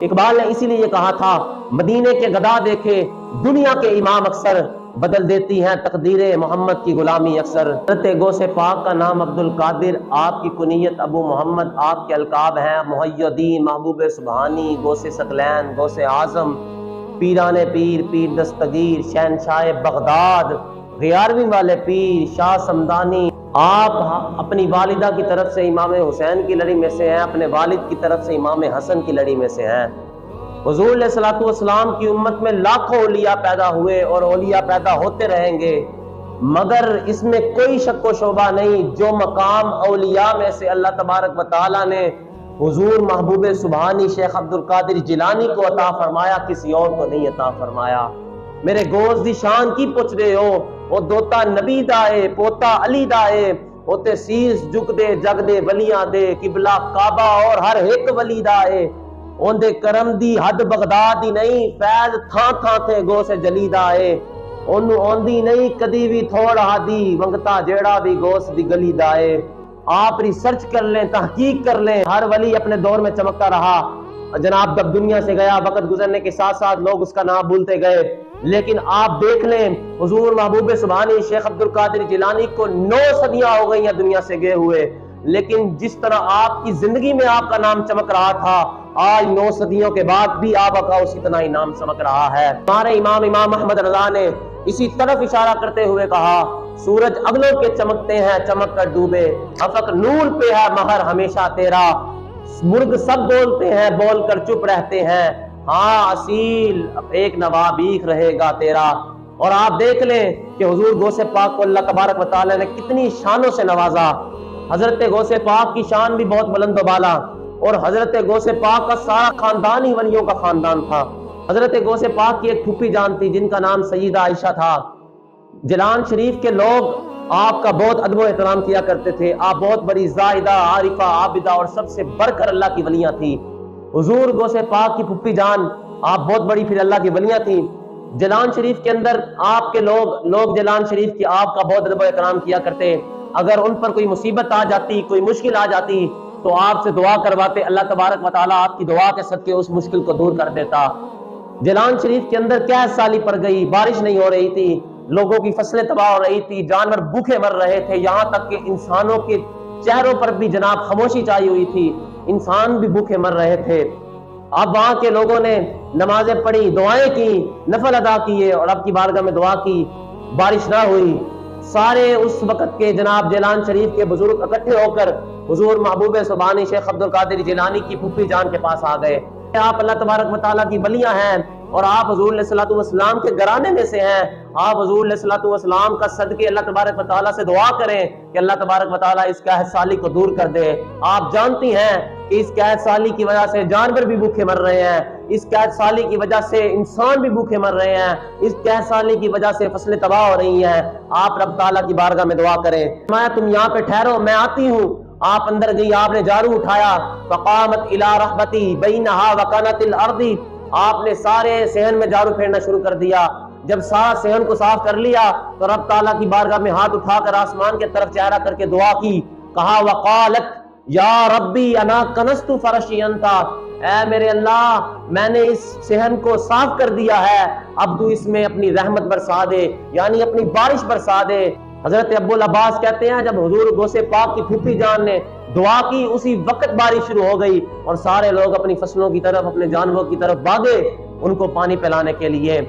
اقبال نے اسی لیے کہا تھا، مدینے کے گدا دیکھے دنیا کے امام اکثر، بدل دیتی ہیں تقدیر محمد کی غلامی اکثر۔ حضرت غوث پاک کا نام عبد القادر، آپ کی کنیت ابو محمد، آپ کے القاب ہیں محی الدین، محبوب سبحانی، غوث ثقلین، غوث اعظم، پیران پیر، پیر دستگیر، شہنشاہ بغداد، غیارویں والے پیر، شاہ سمدانی۔ آپ اپنی والدہ کی طرف سے امام حسین کی لڑی میں سے ہیں، اپنے والد کی طرف سے امام حسن کی لڑی میں سے ہیں۔ حضور علیہ الصلوۃ والسلام کی امت میں لاکھوں اولیاء پیدا ہوئے اور اولیاء پیدا ہوتے رہیں گے، مگر اس میں کوئی شک و شبہ نہیں، جو مقام اولیاء میں سے اللہ تبارک و تعالیٰ نے حضور محبوب سبحانی شیخ عبد القادر جیلانی کو عطا فرمایا، کسی اور کو نہیں عطا فرمایا۔ میرے گوز دی شان کی پوچھ رہے ہو، وہ دوتا نبی دائے، پوتا علی دائے، ہوتے سیس جگ دے جگ دے ولیاں دے، قبلہ کعبہ اور ہر ایک ولی دائے، اون دے کرم دی حد بغداد دی نہیں، فیض تھاں تھاں تے گو سے جلی دائے، اونوں اوندی نہیں کدی بھی تھوڑا دی، منگتا جیڑا بھی گوس دی گلی دائے۔ آپ ریسرچ کر لیں، تحقیق کر لیں، ہر ولی اپنے دور میں چمکتا رہا، جناب جب دنیا سے گیا وقت گزرنے کے ساتھ ساتھ لوگ اس کا نام بھولتے گئے، لیکن آپ دیکھ لیں حضور محبوب سبحانی شیخ عبد القادر جیلانی کو 9 صدیاں ہو گئی ہیں دنیا سے گئے ہوئے، لیکن جس طرح آپ کی زندگی میں آپ کا نام چمک رہا تھا، آج 9 صدیوں کے بعد بھی آپ کا اسی طرح ہی نام چمک رہا ہے۔ ہمارے امام احمد رضا نے اسی طرف اشارہ کرتے ہوئے کہا، سورج اگلوں کے چمکتے ہیں چمک کر ڈوبے، افق نور پہ ہے مہر ہمیشہ تیرا، مرغ سب بولتے ہیں بول کر چپ رہتے ہیں، ہاں اصیل ایک نوابیخ رہے گا تیرا۔ اور آپ دیکھ لیں کہ حضور غوث پاک کو اللہ تبارک و تعالی نے کتنی شانوں سے نوازا۔ حضرت غوث پاک کی شان بھی بہت بلند و بالا، اور حضرت غوث پاک کا سارا خاندان ہی ولیوں کا خاندان تھا۔ حضرت غوث پاک کی ایک پھوپھی جان تھی جن کا نام سیدہ عائشہ تھا۔ جیلان شریف کے لوگ آپ کا بہت ادب و احترام کیا کرتے تھے، آپ بہت بڑی زاہدہ، عارفہ، عابدہ اور سب سے بڑھ کر اللہ کی ولیاں تھی۔ حضور غوث پاک کی پھوپھی جان آپ بہت بڑی پھر اللہ کی ولیاں تھیں۔ جیلان شریف کے اندر آپ کے لوگ جیلان شریف کی آپ کا بہت ادب و احترام کیا کرتے، اگر ان پر کوئی مصیبت آ جاتی، کوئی مشکل آ جاتی تو آپ سے دعا کرواتے، اللہ تبارک و تعالیٰ آپ کی دعا کے صدقے اس مشکل کو دور کر دیتا۔ جیلان شریف کے اندر قحط سالی پڑ گئی، بارش نہیں ہو رہی تھی، لوگوں کی فصلیں تباہ ہو رہی تھی، جانور بھوکے مر رہے تھے، یہاں تک کہ انسانوں کے چہروں پر بھی جناب خاموشی چھائی ہوئی تھی، انسان بھی بھوکے مر رہے تھے۔ اب وہاں کے لوگوں نے نمازیں پڑھی، دعائیں کی، نفل ادا کیے اور اب کی بارگاہ میں دعا کی، بارش نہ ہوئی۔ سارے اس وقت کے جناب جیلان شریف کے بزرگ اکٹھے ہو کر حضور محبوب سبحانی شیخ عبد القادر جیلانی کی پھوپھی جان کے پاس آ گئے۔ آپ اللہ تبارک و تعالیٰ کی ولیاں ہیں اور آپ حضور علیہ الصلوۃ والسلام کے گھرانے میں سے ہیں، آپ حضور علیہ الصلوۃ والسلام کا صدقے اللہ تبارک و تعالیٰ سے دعا کریں کہ اللہ تبارک و تعالیٰ اس قحط سالی کو دور کر دے۔ آپ جانتی ہیں کہ اس قحط سالی کی وجہ سے جانور بھی بھوکے مر رہے ہیں، اس قحط سالی کی وجہ سے انسان بھی بھوکے مر رہے ہیں، اس قحط سالی کی وجہ سے فصلیں تباہ ہو رہی ہیں۔ آپ رب تعالیٰ کی بارگاہ میں دعا کریں۔ میں تم یہاں پہ ٹھہرو، میں آتی ہوں۔ آپ اندر گئی، آپ نے جارو اٹھایا، فقامت الی رحبتی بینہا وکانت الارض، آپ نے سارے صحن میں جارو پھیرنا شروع کر دیا۔ جب سارا صحن کو صاف کر لیا تو رب تعالیٰ کی بارگاہ میں ہاتھ اٹھا کر آسمان کے طرف چہرہ کر کے دعا کی، کہا وقالت یا ربی انا کنست فرشی انتا، اے میرے اللہ میں نے اس صحن کو صاف کر دیا ہے، اب تو اس میں اپنی رحمت برسا دے، یعنی اپنی بارش برسا دے۔ حضرت ابو العباس کہتے ہیں جب حضور غوث پاک کی پھوپھی جان نے دعا کی اسی وقت بارش شروع ہو گئی اور سارے لوگ اپنی فصلوں کی طرف، اپنے جانوروں کی طرف بھاگے ان کو پانی پلانے کے لیے۔